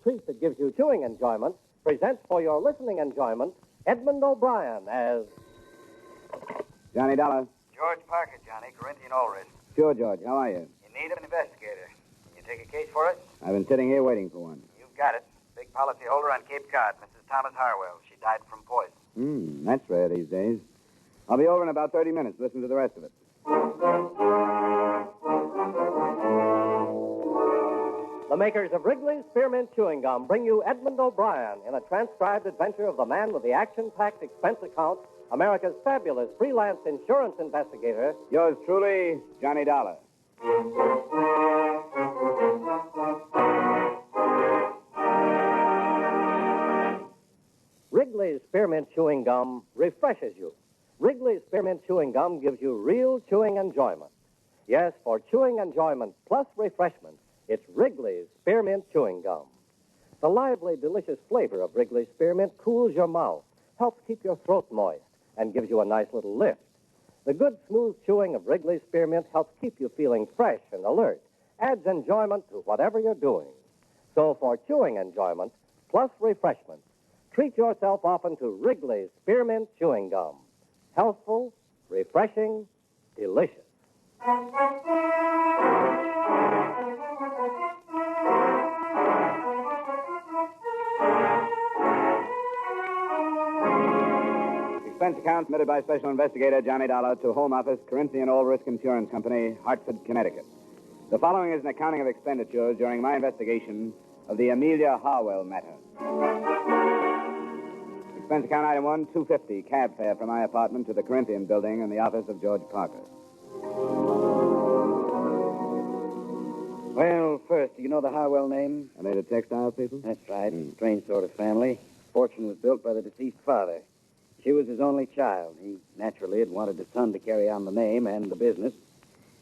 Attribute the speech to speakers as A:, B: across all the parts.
A: treat that gives you chewing enjoyment, presents for your listening enjoyment Edmund O'Brien as...
B: Johnny Dollar.
C: George Parker, Johnny, Corinthian Ulrich.
B: Sure, George. How are you?
C: You need an investigator. Can you take a case for us?
B: I've been sitting here waiting for one.
C: You've got it. Big policy holder on Cape Cod, Mrs. Thomas Harwell. She died from poison.
B: That's rare these days. I'll be over in about 30 minutes. Listen to the rest of it.
A: The makers of Wrigley's Spearmint Chewing Gum bring you Edmund O'Brien in a transcribed adventure of the man with the action-packed expense account, America's fabulous freelance insurance investigator.
B: Yours truly, Johnny Dollar.
A: Wrigley's Spearmint Chewing Gum refreshes you. Wrigley's Spearmint Chewing Gum gives you real chewing enjoyment. Yes, for chewing enjoyment plus refreshment, it's Wrigley's Spearmint Chewing Gum. The lively, delicious flavor of Wrigley's Spearmint cools your mouth, helps keep your throat moist, and gives you a nice little lift. The good, smooth chewing of Wrigley's Spearmint helps keep you feeling fresh and alert, adds enjoyment to whatever you're doing. So for chewing enjoyment plus refreshment, treat yourself often to Wrigley's Spearmint Chewing Gum. Healthful, refreshing, delicious.
B: Expense account submitted by Special Investigator Johnny Dollar to Home Office, Corinthian All Risk Insurance Company, Hartford, Connecticut. The following is an accounting of expenditures during my investigation of the Amelia Harwell matter. Expense account item 1, $250, cab fare from my apartment to the Corinthian building in the office of George Parker.
C: Well, first, do you know the Harwell name?
B: Are they the textile people?
C: That's right. Strange sort of family. Fortune was built by the deceased father. She was his only child. He naturally had wanted a son to carry on the name and the business.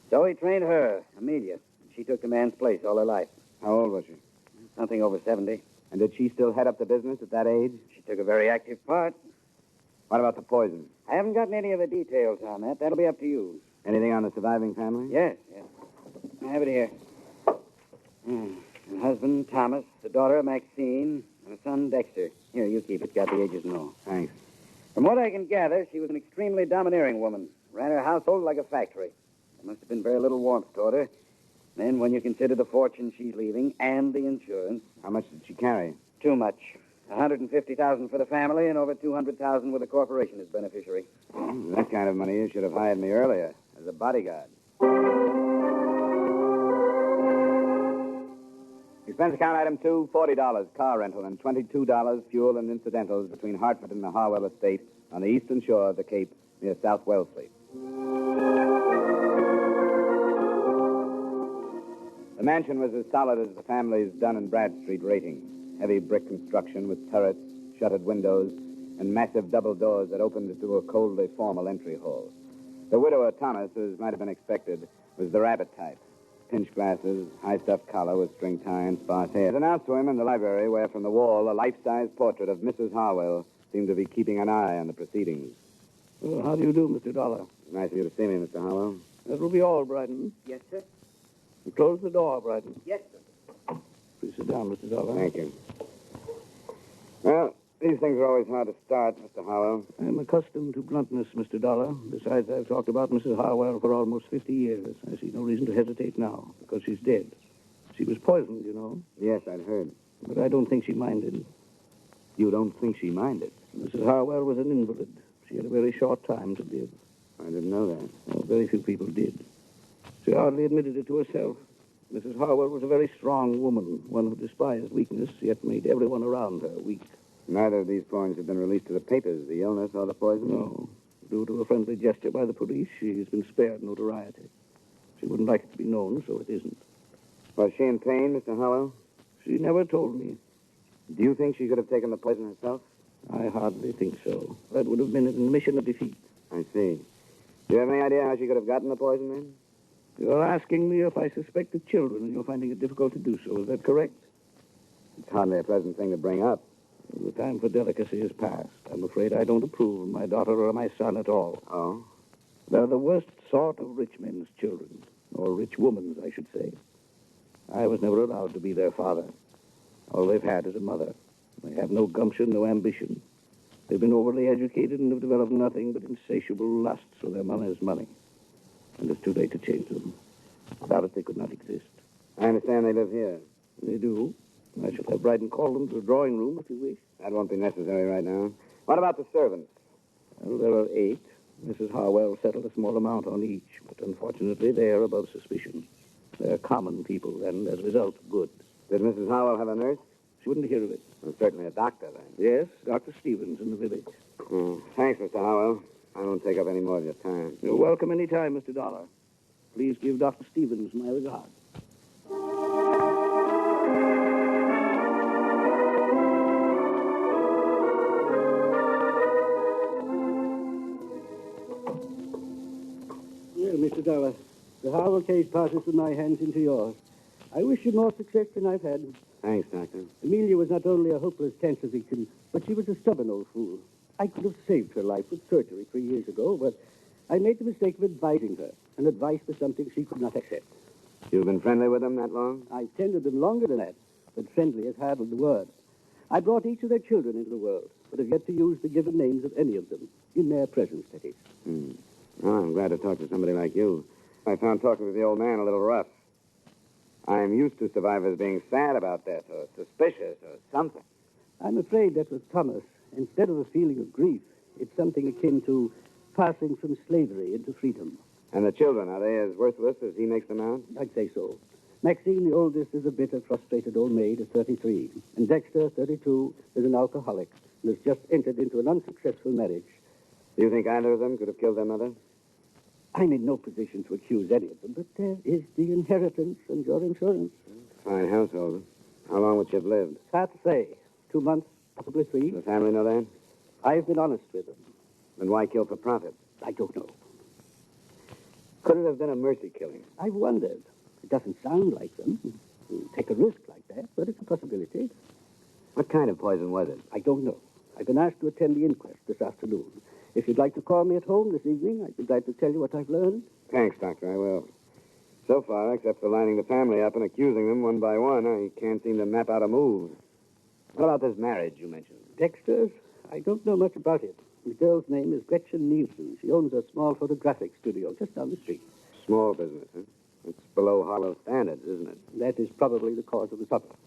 C: So he trained her, Amelia. She took the man's place all her life.
B: How old was she?
C: Something over 70.
B: And did she still head up the business at that age?
C: She took a very active part.
B: What about the poison?
C: I haven't gotten any of the details on that. That'll be up to you.
B: Anything on the surviving family?
C: Yes. I have it here. Her husband, Thomas, the daughter, Maxine, and a son, Dexter. Here, you keep it. Got the ages and all.
B: Thanks.
C: From what I can gather, she was an extremely domineering woman. Ran her household like a factory. There must have been very little warmth toward her. Then, when you consider the fortune she's leaving and the insurance...
B: How much did she carry?
C: Too much. $150,000 for the family and over $200,000 with the corporation as beneficiary.
B: That kind of money you should have hired me earlier as a bodyguard. Expense account item 2, $40, car rental, and $22 fuel and incidentals between Hartford and the Harwell estate on the eastern shore of the Cape near South Wellesley. The mansion was as solid as the family's Dun and Bradstreet rating. Heavy brick construction with turrets, shuttered windows, and massive double doors that opened into a coldly formal entry hall. The widower, Thomas, as might have been expected, was the rabbit type. Pinch glasses, high-stuffed collar with string tie and sparse hair. It was announced to him in the library where, from the wall, a life-size portrait of Mrs. Harwell seemed to be keeping an eye on the proceedings.
D: Well, how do you do, Mr. Dollar?
B: Nice of you to see me, Mr. Harwell.
D: That will be all, Brighton.
C: Yes, sir?
D: And close the door, Brighton.
C: Yes, sir.
D: Please sit down, Mr. Dollar.
B: Thank you. Well, these things are always hard to start, Mr. Harwell.
D: I'm accustomed to bluntness, Mr. Dollar. Besides, I've talked about Mrs. Harwell for almost 50 years. I see no reason to hesitate now, because she's dead. She was poisoned, you know.
B: Yes, I'd heard.
D: But I don't think she minded.
B: You don't think she minded?
D: Mrs. Harwell was an invalid. She had a very short time to live.
B: I didn't know that.
D: Well, very few people did. She hardly admitted it to herself. Mrs. Harwell was a very strong woman, one who despised weakness, yet made everyone around her weak.
B: Neither of these points have been released to the papers, the illness or the poison?
D: No. Due to a friendly gesture by the police, she's been spared notoriety. She wouldn't like it to be known, so it isn't.
B: Was she in pain, Mr. Harwell?
D: She never told me.
B: Do you think she could have taken the poison herself?
D: I hardly think so. That would have been an admission of defeat.
B: I see. Do you have any idea how she could have gotten the poison, then?
D: You're asking me if I suspected children, and you're finding it difficult to do so. Is that correct?
B: It's hardly a pleasant thing to bring up.
D: The time for delicacy is past. I'm afraid I don't approve of my daughter or my son at all.
B: Oh?
D: They're the worst sort of rich men's children. Or rich women's, I should say. I was never allowed to be their father. All they've had is a mother. They have no gumption, no ambition. They've been overly educated and have developed nothing but insatiable lust for their mother's money. And it's too late to change them. Without it, they could not exist.
B: I understand they live here.
D: They do. I shall have Bryden call them to the drawing room if you wish.
B: That won't be necessary right now. What about the servants?
D: Well, there are 8. Mrs. Harwell settled a small amount on each, but unfortunately they are above suspicion. They're common people, and as a result, good.
B: Did Mrs. Howell have a nurse?
D: She wouldn't hear of it.
B: Well, certainly a doctor, then.
D: Yes, Dr. Stevens in the village.
B: Thanks, Mr. Howell. I won't take up any more of your time.
D: You're welcome any time, Mr. Dollar. Please give Dr. Stevens my regards.
E: Well, Mr. Dollar, the Harwell case passes from my hands into yours. I wish you more success than I've had.
B: Thanks, Doctor.
E: Amelia was not only a hopeless cancer victim, but she was a stubborn old fool. I could have saved her life with surgery 3 years ago, but I made the mistake of advising her, and advice was something she could not accept.
B: You've been friendly with them that long?
E: I've tended them longer than that, but friendly is hardly the word. I brought each of their children into the world, but have yet to use the given names of any of them, in their presence, that is.
B: Well, I'm glad to talk to somebody like you. I found talking to the old man a little rough. I'm used to survivors being sad about death or suspicious or something.
E: I'm afraid that with Thomas, instead of a feeling of grief, it's something akin to passing from slavery into freedom.
B: And the children, are they as worthless as he makes them out?
E: I'd say so. Maxine, the oldest, is a bitter, frustrated old maid at 33. And Dexter, 32, is an alcoholic and has just entered into an unsuccessful marriage.
B: Do you think either of them could have killed their mother?
E: I'm in no position to accuse any of them, but there is the inheritance and your insurance.
B: Fine household. How long would she have lived?
E: It's hard to say. 2 months, possibly 3.
B: Does the family know that?
E: I've been honest with them.
B: Then why kill for profit?
E: I don't know.
B: Could it have been a mercy killing?
E: I've wondered. It doesn't sound like them. You take a risk like that, but it's a possibility.
B: What kind of poison was it?
E: I don't know. I've been asked to attend the inquest this afternoon. If you'd like to call me at home this evening, I'd be glad to tell you what I've learned.
B: Thanks, Doctor, I will. So far, except for lining the family up and accusing them one by one, I can't seem to map out a move. What about this marriage you mentioned?
E: Dexter's? I don't know much about it. The girl's name is Gretchen Nielsen. She owns a small photographic studio just down the street.
B: Small business, huh? It's below Harwell standards, isn't it?
E: That is probably the cause of the trouble.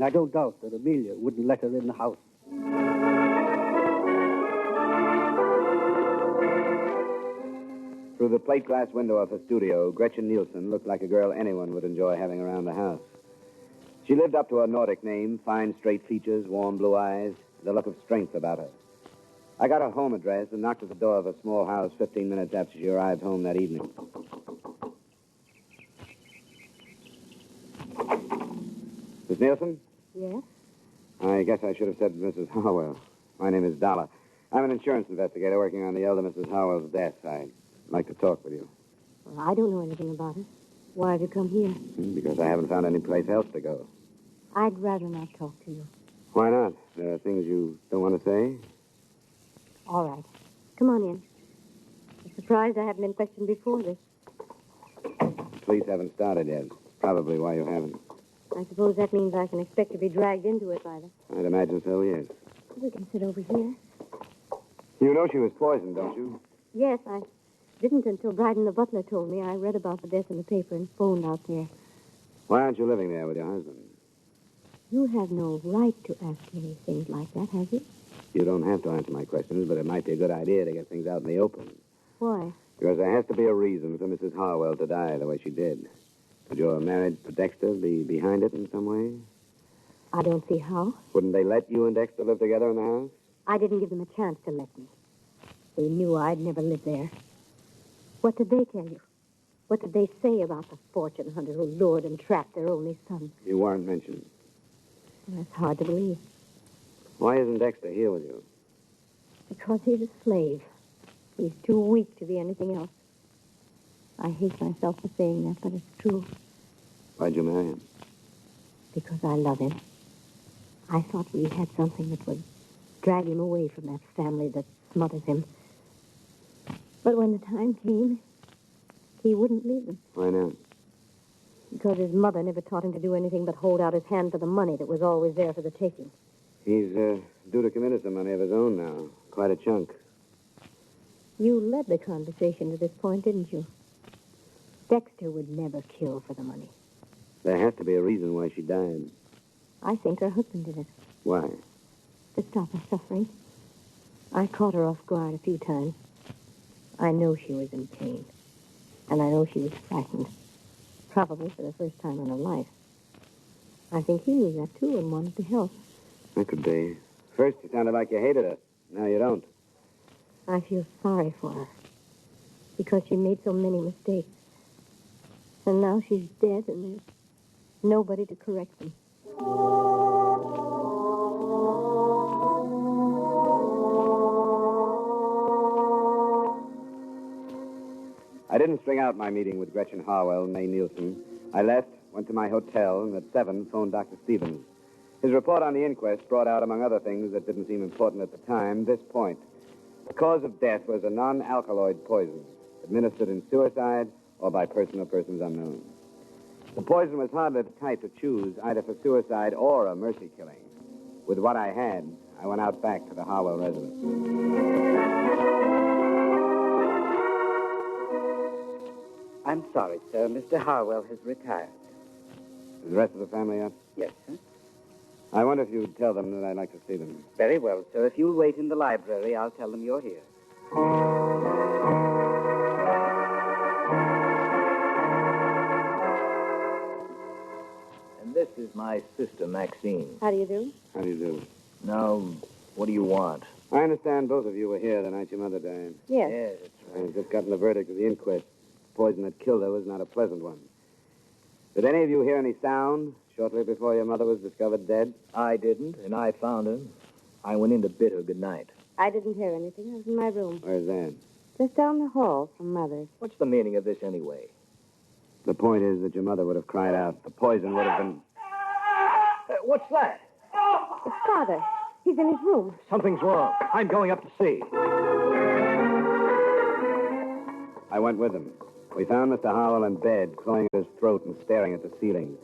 E: I don't doubt that Amelia wouldn't let her in the house.
B: Through the plate glass window of her studio, Gretchen Nielsen looked like a girl anyone would enjoy having around the house. She lived up to her Nordic name, fine straight features, warm blue eyes, the look of strength about her. I got her home address and knocked at the door of a small house 15 minutes after she arrived home that evening. Miss Nielsen?
F: Yes?
B: I guess I should have said Mrs. Harwell. My name is Dollar. I'm an insurance investigator working on the elder Mrs. Harwell's death. I'd like to talk with you.
F: Well, I don't know anything about it. Why have you come here?
B: Because I haven't found any place else to go.
F: I'd rather not talk to you.
B: Why not? There are things you don't want to say?
F: All right. Come on in. I'm surprised I haven't been questioned before this.
B: The police haven't started yet. Probably why you haven't.
F: I suppose that means I can expect to be dragged into it by them.
B: I'd imagine so, yes.
F: We can sit over here.
B: You know she was poisoned, don't you?
F: Yes, I didn't until Bryden the butler told me. I read about the death in the paper and phoned out there.
B: Why aren't you living there with your husband?
F: You have no right to ask me things like that, have you?
B: You don't have to answer my questions, but it might be a good idea to get things out in the open.
F: Why?
B: Because there has to be a reason for Mrs. Harwell to die the way she did. Could your marriage to Dexter be behind it in some way?
F: I don't see how.
B: Wouldn't they let you and Dexter live together in the house?
F: I didn't give them a chance to let me. They knew I'd never live there. What did they tell you? What did they say about the fortune hunter who lured and trapped their only son?
B: You weren't mentioned.
F: That's hard to believe.
B: Why isn't Dexter here with you?
F: Because he's a slave. He's too weak to be anything else. I hate myself for saying that, but it's true.
B: Why'd you marry him?
F: Because I love him. I thought we had something that would drag him away from that family that smothers him. But when the time came, he wouldn't leave them.
B: Why not?
F: Because his mother never taught him to do anything but hold out his hand for the money that was always there for the taking.
B: He's due to come into some money of his own now. Quite a chunk.
F: You led the conversation to this point, didn't you? Dexter would never kill for the money.
B: There has to be a reason why she died.
F: I think her husband did it.
B: Why?
F: To stop her suffering. I caught her off guard a few times. I know she was in pain. And I know she was frightened. Probably for the first time in her life. I think he knew that, too, and wanted to help.
B: That could be. First, you sounded like you hated her. Now you don't.
F: I feel sorry for her. Because she made so many mistakes. And now she's dead, and there's nobody to correct them.
B: I didn't string out my meeting with Gretchen Harwell and May Nielsen. I left, went to my hotel, and at 7 phoned Dr. Stevens. His report on the inquest brought out, among other things that didn't seem important at the time, this point. The cause of death was a non-alkaloid poison, administered in suicide or by person or persons unknown. The poison was hardly the type to choose either for suicide or a mercy killing. With what I had, I went out back to the Harwell residence.
C: I'm sorry, sir. Mr. Harwell has retired.
B: Is the rest of the family up?
C: Yes, sir.
B: I wonder if you'd tell them that I'd like to see them.
C: Very well, sir. If you'll wait in the library, I'll tell them you're here.
G: And this is my sister, Maxine.
F: How do you do?
B: How do you do?
G: Now, what do you want?
B: I understand both of you were here the night your mother died.
F: Yes.
G: Yes, that's
B: I've just gotten the verdict of the inquest. The poison that killed her was not a pleasant one. Did any of you hear any sound shortly before your mother was discovered dead?
G: I didn't, and I found her. I went in to bid her good night.
F: I didn't hear anything. I was in my room.
B: Where's that?
F: Just down the hall from Mother's.
G: What's the meaning of this anyway?
B: The point is that your mother would have cried out. The poison would have been...
G: What's that?
F: It's Father. He's in his room.
G: Something's wrong. I'm going up to see.
B: I went with him. We found Mr. Harwell in bed, clawing at his throat and staring at the ceiling.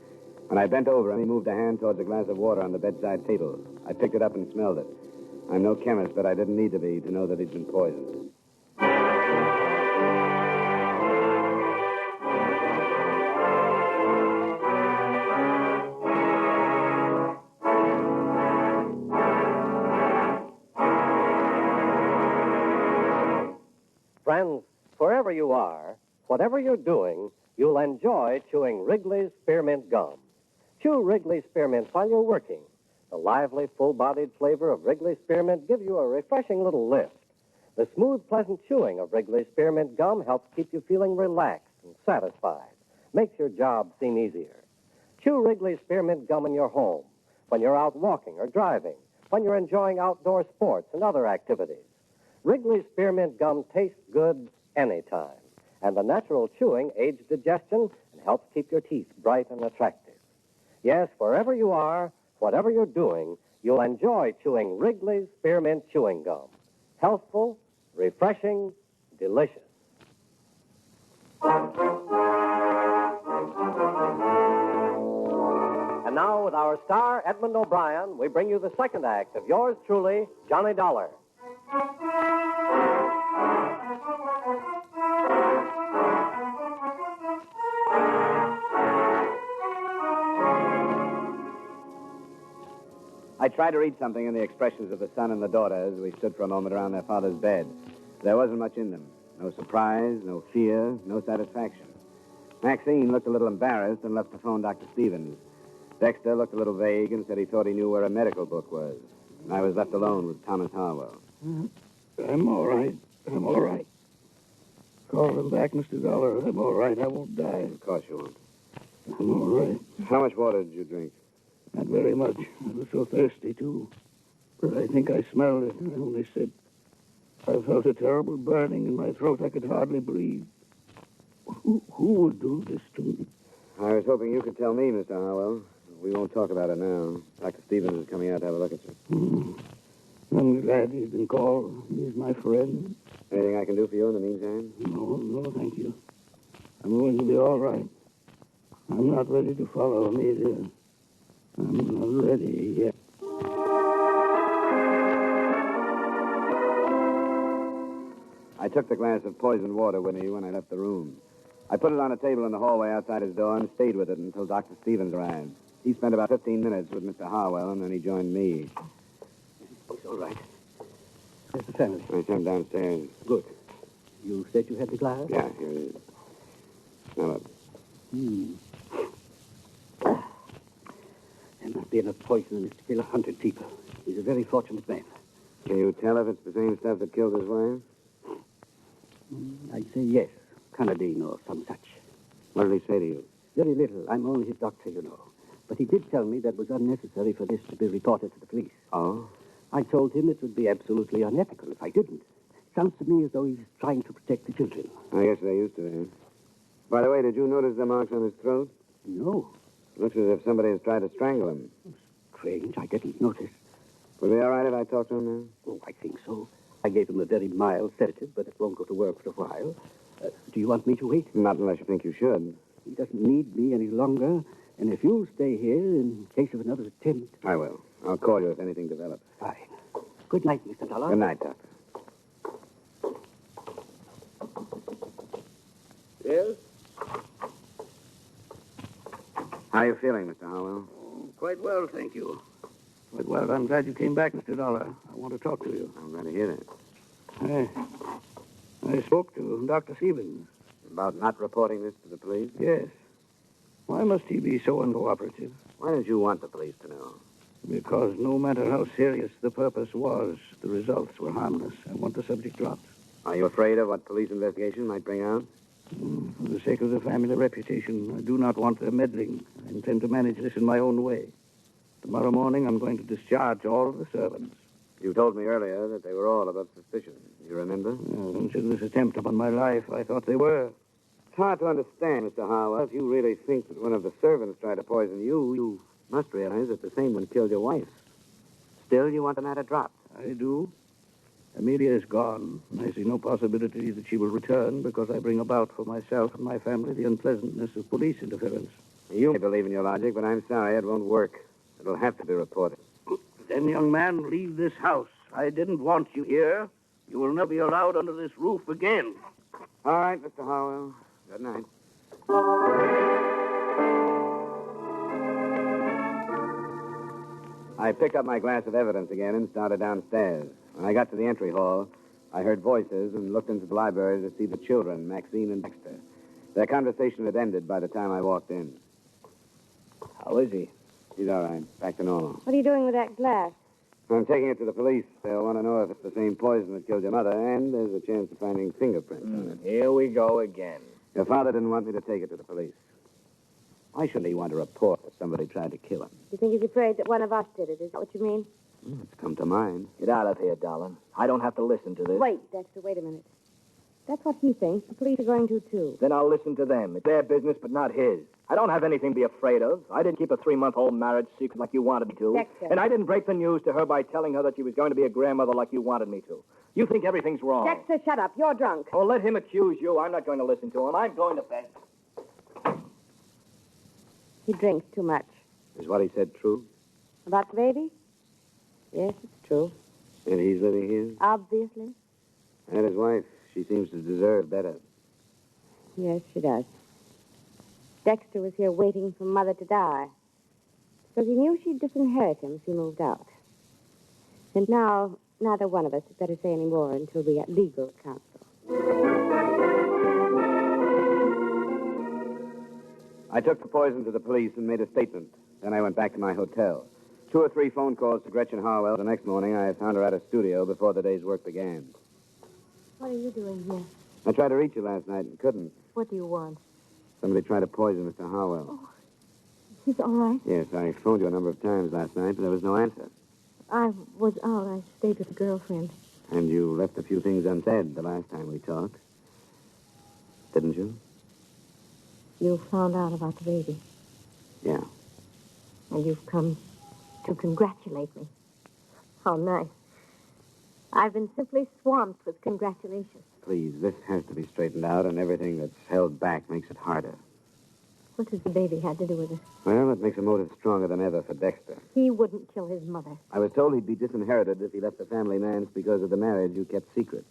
B: When I bent over him, he moved a hand towards a glass of water on the bedside table. I picked it up and smelled it. I'm no chemist, but I didn't need to be to know that he'd been poisoned.
A: Friends, wherever you are, whatever you're doing, you'll enjoy chewing Wrigley's Spearmint Gum. Chew Wrigley's Spearmint while you're working. The lively, full-bodied flavor of Wrigley's Spearmint gives you a refreshing little lift. The smooth, pleasant chewing of Wrigley's Spearmint Gum helps keep you feeling relaxed and satisfied. Makes your job seem easier. Chew Wrigley's Spearmint Gum in your home, when you're out walking or driving, when you're enjoying outdoor sports and other activities. Wrigley's Spearmint Gum tastes good anytime, and the natural chewing aids digestion and helps keep your teeth bright and attractive. Yes, wherever you are, whatever you're doing, you'll enjoy chewing Wrigley's Spearmint Chewing Gum. Healthful, refreshing, delicious. And now, with our star, Edmund O'Brien, we bring you the second act of yours truly, Johnny Dollar.
B: I tried to read something in the expressions of the son and the daughter as we stood for a moment around their father's bed. There wasn't much in them. No surprise, no fear, no satisfaction. Maxine looked a little embarrassed and left to phone Dr. Stevens. Dexter looked a little vague and said he thought he knew where a medical book was. And I was left alone with Thomas Harwell.
D: I'm all right. I'm all right. Call him back, Mr. Dollar. I'm all right. I won't die.
B: Of course you won't.
D: I'm all right.
B: How much water did you drink?
D: Not very much. I was so thirsty, too. But I think I smelled it. I only said I felt a terrible burning in my throat. I could hardly breathe. Who would do this to me?
B: I was hoping you could tell me, Mr. Harwell. We won't talk about it now. Dr. Stevens is coming out to have a look at you.
D: I'm glad he's been called. He's my friend.
B: Anything I can do for you in the meantime?
D: No, thank you. I'm going to be all right. I'm not ready to follow, Amelia. I'm not ready yet.
B: I took the glass of poisoned water with me when I left the room. I put it on a table in the hallway outside his door and stayed with it until Dr. Stevens arrived. He spent about 15 minutes with Mr. Harwell, and then he joined me.
E: It's all right. Where's the family?
B: I sent him downstairs.
E: Good. You said you had the glass?
B: Yeah, here it is. Smell it.
E: There must be enough poison in this to kill 100 people. He's a very fortunate man.
B: Can you tell if it's the same stuff that killed his wife?
E: I'd say yes. Canadine or some such.
B: What did he say to you?
E: Very little. I'm only his doctor, you know. But he did tell me that it was unnecessary for this to be reported to the police.
B: Oh?
E: I told him it would be absolutely unethical if I didn't. Sounds to me as though he's trying to protect the children.
B: I guess they're used to that. By the way, did you notice the marks on his throat?
E: No.
B: Looks as if somebody has tried to strangle him.
E: Strange. I didn't notice.
B: Will it be all right if I talk to him now?
E: Oh, I think so. I gave him a very mild sedative, but it won't go to work for a while. Do you want me to wait?
B: Not unless you think you should.
E: He doesn't need me any longer. And if you'll stay here in case of another attempt...
B: I will. I'll call you if anything develops.
E: Fine. Good night, Mr. Dollar.
B: Good night, Doctor.
D: Yes?
B: How are you feeling, Mr. Harwell?
D: Oh, quite well, thank you. Quite well. I'm glad you came back, Mr. Dollar. I want to talk to you.
B: I'm glad to hear that.
D: I spoke to Dr. Stevens.
B: About not reporting this to the police?
D: Yes. Why must he be so uncooperative?
B: Why did you want the police to know?
D: Because no matter how serious the purpose was, the results were harmless. I want the subject dropped.
B: Are you afraid of what police investigation might bring out?
D: For the sake of the family reputation, I do not want their meddling. I intend to manage this in my own way. Tomorrow morning, I'm going to discharge all of the servants.
B: You told me earlier that they were all above suspicion. You remember?
D: Since this attempt upon my life, I thought they were.
B: It's hard to understand, Mr. Harwell. If you really think that one of the servants tried to poison you, you must realize that the same one killed your wife. Still, you want the matter dropped.
D: I do. Amelia is gone. I see no possibility that she will return because I bring about for myself and my family the unpleasantness of police interference.
B: You may believe in your logic, but I'm sorry it won't work. It'll have to be reported.
D: Then, young man, leave this house. I didn't want you here. You will never be allowed under this roof again.
B: All right, Mr. Harwell. Good night. I picked up my glass of evidence again and started downstairs. When I got to the entry hall, I heard voices and looked into the library to see the children, Maxine and Dexter. Their conversation had ended by the time I walked in.
G: How is he?
B: He's all right. Back to normal.
F: What are you doing with that glass?
B: I'm taking it to the police. They'll want to know if it's the same poison that killed your mother, and there's a chance of finding fingerprints on it.
G: Here we go again.
B: Your father didn't want me to take it to the police. Why shouldn't he want to report that somebody tried to kill him?
F: You think he's afraid that one of us did it? Is that what you mean?
B: It's come to mind.
G: Get out of here, darling. I don't have to listen to this.
F: Wait, Dexter, wait a minute. That's what he thinks. The police are going to, too.
G: Then I'll listen to them. It's their business, but not his. I don't have anything to be afraid of. I didn't keep a 3-month-old marriage secret like you wanted me to.
F: Dexter.
G: And I didn't break the news to her by telling her that she was going to be a grandmother like you wanted me to. You think everything's wrong.
F: Dexter, shut up. You're drunk.
G: Oh, let him accuse you. I'm not going to listen to him. I'm going to bed.
F: He drinks too much.
B: Is what he said true?
F: About the baby? Yes, it's true.
B: And he's living here?
F: Obviously.
B: And his wife. She seems to deserve better.
F: Yes, she does. Dexter was here waiting for Mother to die. Because he knew she'd disinherit him if he moved out. And now, neither one of us had better say any more until we get legal counsel.
B: I took the poison to the police and made a statement. Then I went back to my hotel. 2 or 3 phone calls to Gretchen Harwell. The next morning, I found her at a studio before the day's work began.
F: What are you doing here?
B: I tried to reach you last night and couldn't.
F: What do you want?
B: Somebody tried to poison Mr. Harwell.
F: Oh, he's all right.
B: Yes, I phoned you a number of times last night, but there was no answer.
F: I was out. I stayed with a girlfriend.
B: And you left a few things unsaid the last time we talked. Didn't you?
F: You found out about the baby.
B: Yeah.
F: And you've come to congratulate me. How nice. I've been simply swamped with congratulations.
B: Please, this has to be straightened out, and everything that's held back makes it harder.
F: What does the baby have to do with it?
B: Well, it makes a motive stronger than ever for Dexter.
F: He wouldn't kill his mother.
B: I was told he'd be disinherited if he left the family manse because of the marriage you kept secret.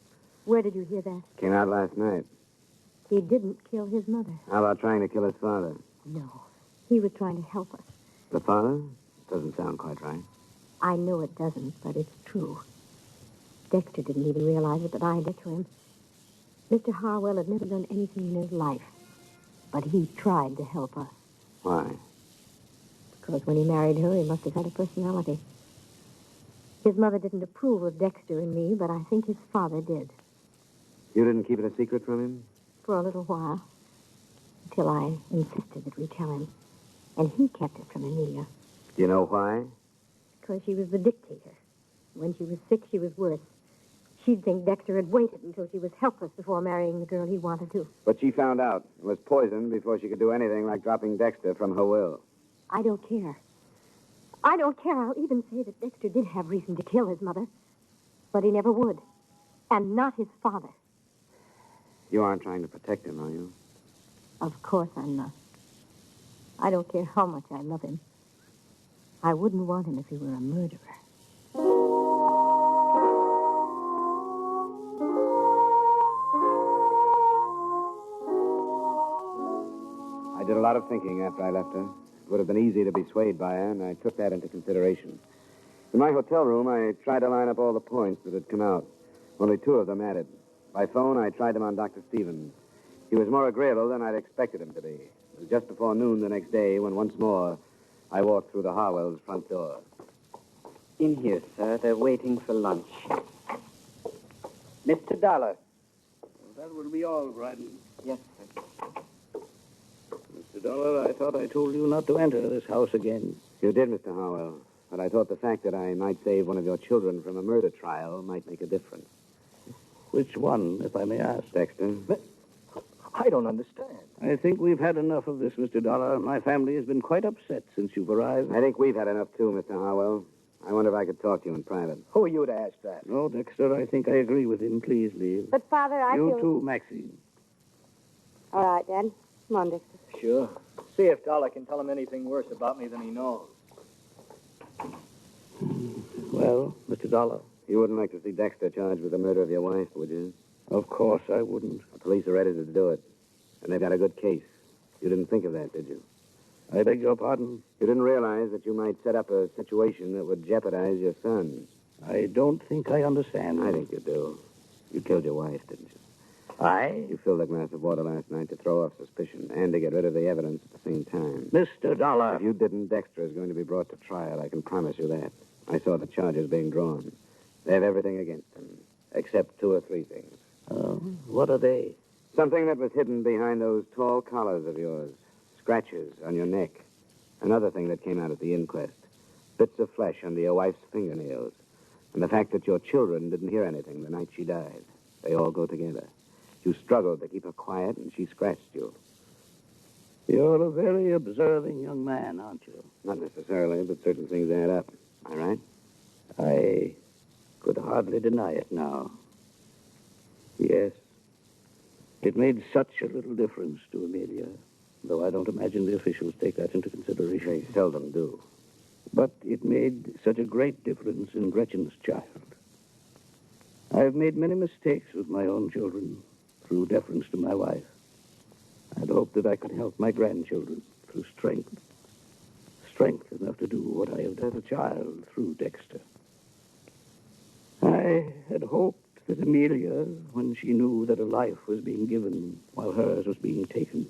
F: Where did you hear that?
B: Came out last night.
F: He didn't kill his mother.
B: How about trying to kill his father?
F: No. He was trying to help us.
B: The father? Doesn't sound quite right.
F: I know it doesn't, but it's true. Dexter didn't even realize it, but I did to him. Mr. Harwell had never done anything in his life, but he tried to help us.
B: Why?
F: Because when he married her, he must have had a personality. His mother didn't approve of Dexter and me, but I think his father did.
B: You didn't keep it a secret from him?
F: For a little while, until I insisted that we tell him. And he kept it from Amelia.
B: Do you know why?
F: Because she was the dictator. When she was sick, she was worse. She'd think Dexter had waited until she was helpless before marrying the girl he wanted to.
B: But she found out and was poisoned before she could do anything like dropping Dexter from her will.
F: I don't care. I don't care. I'll even say that Dexter did have reason to kill his mother. But he never would. And not his father.
B: You aren't trying to protect him, are you?
F: Of course I'm not. I don't care how much I love him. I wouldn't want him if he were a murderer.
B: I did a lot of thinking after I left her. It would have been easy to be swayed by her, and I took that into consideration. In my hotel room, I tried to line up all the points that had come out. Only 2 of them added. By phone, I tried them on Dr. Stevens. He was more agreeable than I'd expected him to be. It was just before noon the next day when once more I walked through the Harwell's front door.
C: In here, sir. They're waiting for lunch. Mr. Dollar.
D: That will be all, Bryden.
C: Yes, sir.
D: Mr. Dollar, I thought I told you not to enter this house again.
B: You did, Mr. Harwell, but I thought the fact that I might save one of your children from a murder trial might make a difference.
D: Which one, if I may ask?
B: Dexter?
G: But I don't understand.
D: I think we've had enough of this, Mr. Dollar. My family has been quite upset since you've arrived.
B: I think we've had enough, too, Mr. Harwell. I wonder if I could talk to you in private.
G: Who are you to ask that?
D: No, Dexter, I think I agree with him. Please leave.
F: But, Father, I
D: You
F: feel...
D: too, Maxine.
F: All right, Dad. Come on, Dexter.
G: Sure. See if Dollar can tell him anything worse about me than he knows.
D: Well, Mr. Dollar?
B: You wouldn't like to see Dexter charged with the murder of your wife, would you?
D: Of course I wouldn't.
B: The police are ready to do it, and they've got a good case. You didn't think of that, did you?
D: I beg your pardon?
B: You didn't realize that you might set up a situation that would jeopardize your son.
D: I don't think I understand.
B: I think you do. You killed your wife, didn't you?
D: I?
B: You filled a glass of water last night to throw off suspicion and to get rid of the evidence at the same time.
D: Mr. Dollar.
B: If you didn't, Dexter is going to be brought to trial. I can promise you that. I saw the charges being drawn. They have everything against them, except 2 or 3 things.
D: What are they?
B: Something that was hidden behind those tall collars of yours. Scratches on your neck. Another thing that came out at the inquest. Bits of flesh under your wife's fingernails. And the fact that your children didn't hear anything the night she died. They all go together. You struggled to keep her quiet, and she scratched you.
D: You're a very observing young man, aren't you?
B: Not necessarily, but certain things add up. Am I right?
D: I could hardly deny it now. Yes. It made such a little difference to Amelia, though I don't imagine the officials take that into consideration.
B: They seldom do.
D: But it made such a great difference in Gretchen's child. I've made many mistakes with my own children through deference to my wife. I'd hoped that I could help my grandchildren through strength. Strength enough to do what I have done as a child through Dexter. I had hoped that Amelia, when she knew that a life was being given while hers was being taken,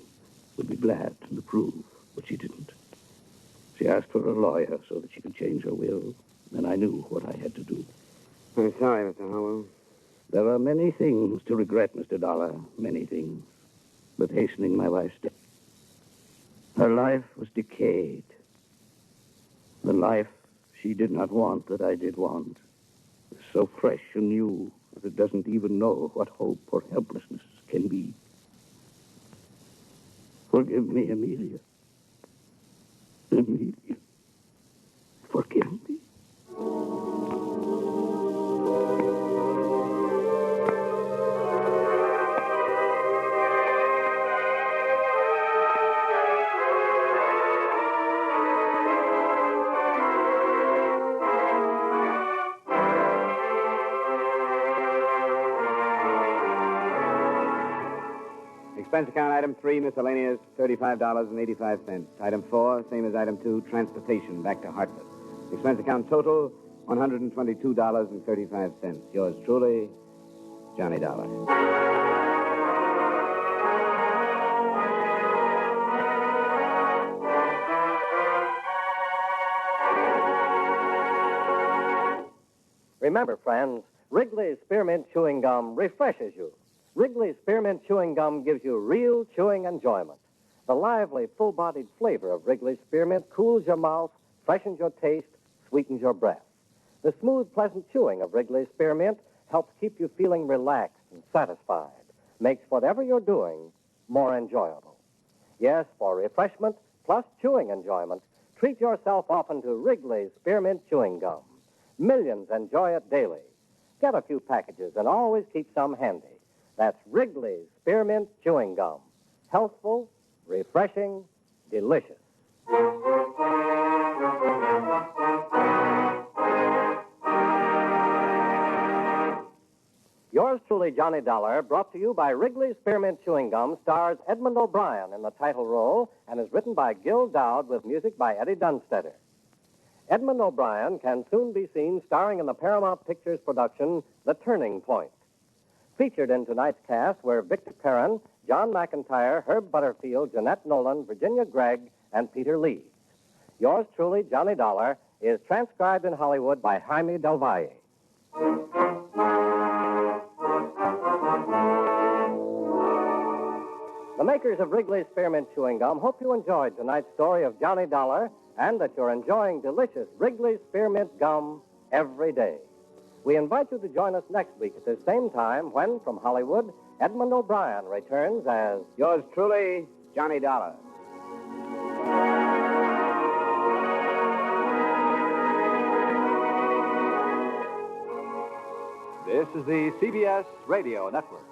D: would be glad to approve, but she didn't. She asked for a lawyer so that she could change her will, and I knew what I had to do.
B: I'm sorry, Mr. Harwell.
D: There are many things to regret, Mr. Dollar, many things. But hastening my wife's death. Her life was decayed. The life she did not want that I did want is so fresh and new that it doesn't even know what hope or helplessness can be. Forgive me, Amelia. Amelia. Forgive me.
B: Expense account item 3, miscellaneous, $35.85. Item 4, same as item 2, transportation back to Hartford. Expense account total, $122.35. Yours truly, Johnny Dollar.
A: Remember, friends, Wrigley's Spearmint Chewing Gum refreshes you. Wrigley's Spearmint Chewing Gum gives you real chewing enjoyment. The lively, full-bodied flavor of Wrigley's Spearmint cools your mouth, freshens your taste, sweetens your breath. The smooth, pleasant chewing of Wrigley's Spearmint helps keep you feeling relaxed and satisfied, makes whatever you're doing more enjoyable. Yes, for refreshment plus chewing enjoyment, treat yourself often to Wrigley's Spearmint Chewing Gum. Millions enjoy it daily. Get a few packages and always keep some handy. That's Wrigley's Spearmint Chewing Gum. Healthful, refreshing, delicious. Yours truly, Johnny Dollar, brought to you by Wrigley's Spearmint Chewing Gum, stars Edmund O'Brien in the title role and is written by Gil Dowd with music by Eddie Dunstetter. Edmund O'Brien can soon be seen starring in the Paramount Pictures production, The Turning Point. Featured in tonight's cast were Victor Perrin, John McIntyre, Herb Butterfield, Jeanette Nolan, Virginia Gregg, and Peter Leeds. Yours truly, Johnny Dollar, is transcribed in Hollywood by Jaime Del Valle. The makers of Wrigley's Spearmint Chewing Gum hope you enjoyed tonight's story of Johnny Dollar and that you're enjoying delicious Wrigley's Spearmint Gum every day. We invite you to join us next week at the same time when, from Hollywood, Edmund O'Brien returns as
B: Yours truly, Johnny Dollar.
H: This is the CBS Radio Network.